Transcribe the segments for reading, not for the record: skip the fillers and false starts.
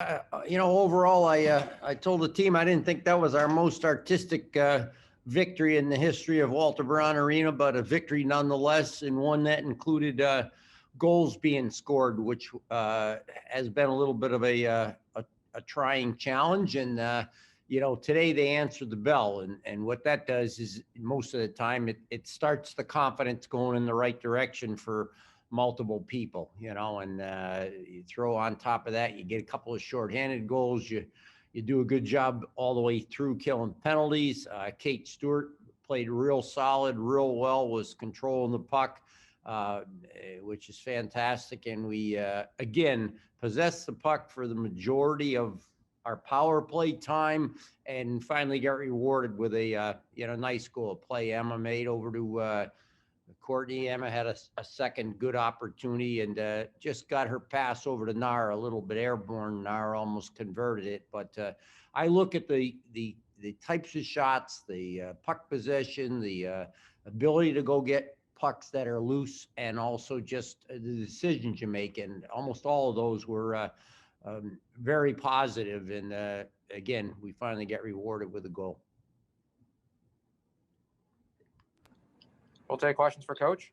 Overall, I told the team I didn't think that was our most artistic victory in the history of Walter Brown Arena, but a victory nonetheless, and one that included goals being scored, which has been a little bit of a trying challenge. And today they answered the bell, and what that does is most of the time it starts the confidence going in the right direction for multiple people, and you throw on top of that, you get a couple of shorthanded goals. You do a good job all the way through killing penalties. Kate Stewart played real solid, real well, was controlling the puck, which is fantastic. And we, again, possessed the puck for the majority of our power play time and finally got rewarded with a, nice goal of play Emma made over to Courtney. Emma had a second good opportunity and just got her pass over to Nara, a little bit airborne. Nara almost converted it. But I look at the types of shots, the puck possession, the ability to go get pucks that are loose, and also just the decisions you make. And almost all of those were very positive. And again, we finally get rewarded with a goal. We'll take questions for Coach.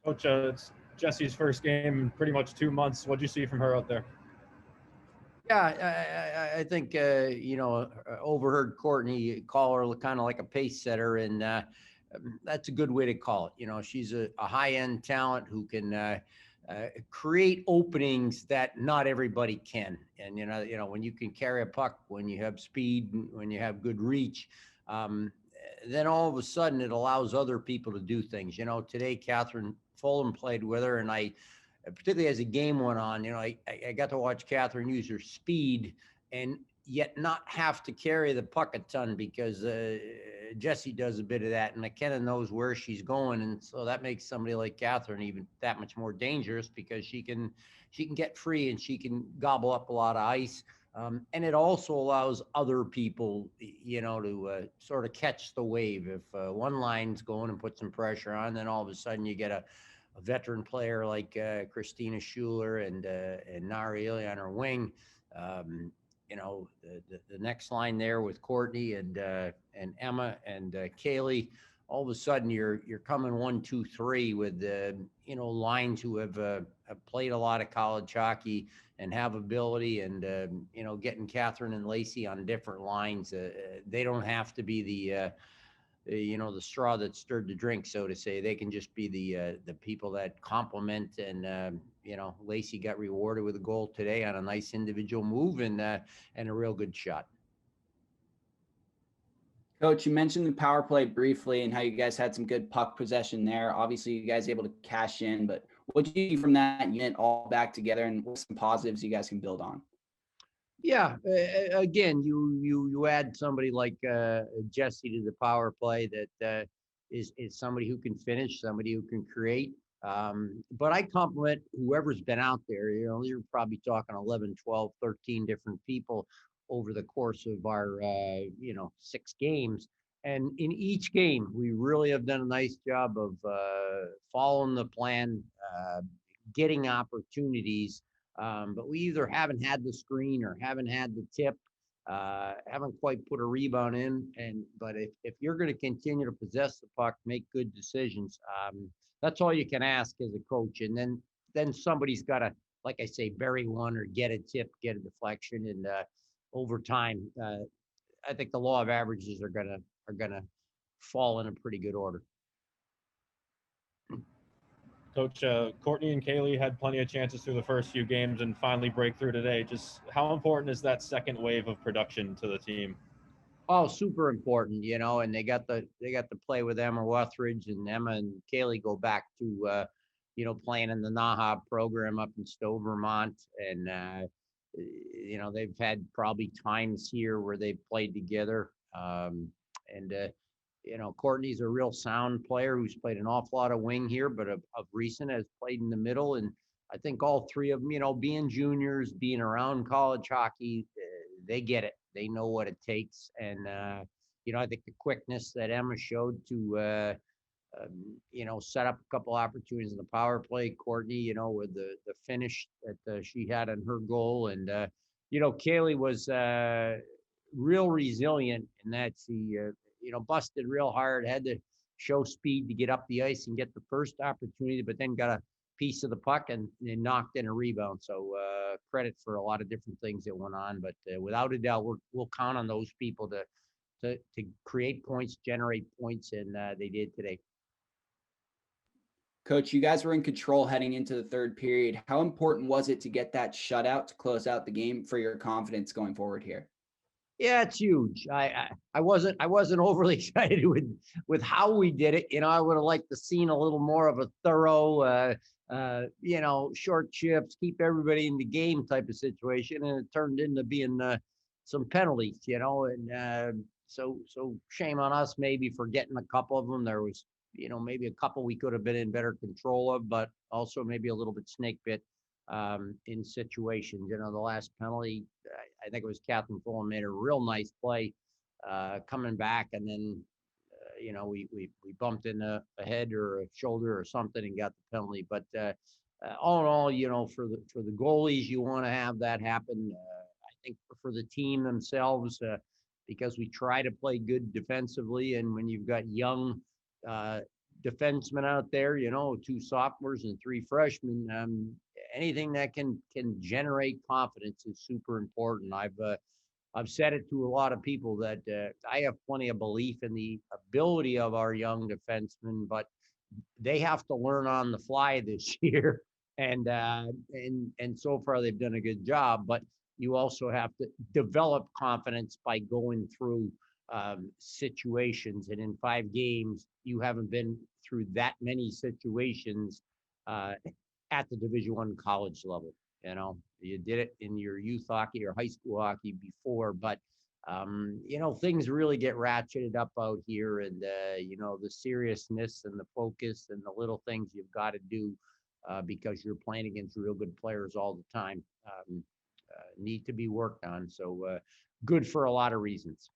Coach, it's Jesse's first game in pretty much 2 months. What did you see from her out there? Yeah, I think, overheard Courtney call her kind of like a pace setter, and that's a good way to call it. She's a high-end talent who can create openings that not everybody can. And, when you can carry a puck, when you have speed, when you have good reach, then all of a sudden it allows other people to do things. Today Catherine Fulham played with her, and I, particularly as the game went on, I got to watch Catherine use her speed and yet not have to carry the puck a ton, because Jesse does a bit of that, and McKenna knows where she's going, and so that makes somebody like Catherine even that much more dangerous, because she can get free and she can gobble up a lot of ice. And it also allows other people, to sort of catch the wave. If one line's going and put some pressure on, then all of a sudden you get a veteran player like Christina Schuler and Nari on her wing. The next line there with Courtney and Emma and Kaylee, all of a sudden you're coming 1, 2, 3 with lines who have played a lot of college hockey and have ability, and getting Catherine and Lacey on different lines. They don't have to be the straw that stirred the drink, so to say. They can just be the people that complement. And Lacey got rewarded with a goal today on a nice individual move and a real good shot. Coach, you mentioned the power play briefly and how you guys had some good puck possession there. Obviously, you guys able to cash in, but what did you see from that unit all back together, and what some positives you guys can build on? Yeah, again, you add somebody like Jesse to the power play that is somebody who can finish, somebody who can create. But I compliment whoever's been out there. You're probably talking 11, 12, 13 different people over the course of our 6 games. And in each game, we really have done a nice job of following the plan, getting opportunities. But we either haven't had the screen or haven't had the tip, haven't quite put a rebound in. But if you're going to continue to possess the puck, make good decisions, that's all you can ask as a coach. And then somebody's got to, like I say, bury one or get a tip, get a deflection, and over time, I think the law of averages are gonna fall in a pretty good order. Coach, Courtney and Kaylee had plenty of chances through the first few games and finally break through today. Just how important is that second wave of production to the team? Oh, super important, and they got to play with Emma Wuthridge, and Emma and Kaylee go back to playing in the NAHA program up in Stowe, Vermont, and they've had probably times here where they've played together. Courtney's a real sound player who's played an awful lot of wing here, but of recent has played in the middle. And I think all three of them, being juniors, being around college hockey, they get it. They know what it takes. And, I think the quickness that Emma showed to set up a couple opportunities in the power play. Courtney, with the finish that she had on her goal. And, Kaylee was real resilient in that she, busted real hard, had to show speed to get up the ice and get the first opportunity, but then got a piece of the puck and knocked in a rebound. So credit for a lot of different things that went on. But without a doubt, we'll count on those people to create points, generate points, and they did today. Coach, you guys were in control heading into the third period. How important was it to get that shutout to close out the game for your confidence going forward here? Yeah, it's huge. I wasn't overly excited with how we did it. I would have liked to seen a little more of a thorough, short shifts, keep everybody in the game type of situation, and it turned into being some penalties. And so shame on us maybe for getting a couple of them. There was maybe a couple we could have been in better control of, but also maybe a little bit snake bit in situations. The last penalty, I think it was Catherine Fulham made a real nice play coming back, and then we bumped in a head or a shoulder or something and got the penalty. But all in all, for the goalies, you want to have that happen. I think for the team themselves, because we try to play good defensively, and when you've got young defensemen out there, 2 sophomores and 3 freshmen, anything that can generate confidence is super important. I've said it to a lot of people that I have plenty of belief in the ability of our young defensemen, but they have to learn on the fly this year. And so far they've done a good job, but you also have to develop confidence by going through situations. And in 5 games, you haven't been through that many situations at the Division I college level. You did it in your youth hockey or high school hockey before, but things really get ratcheted up out here, and the seriousness and the focus and the little things you've got to do because you're playing against real good players all the time need to be worked on. So good for a lot of reasons.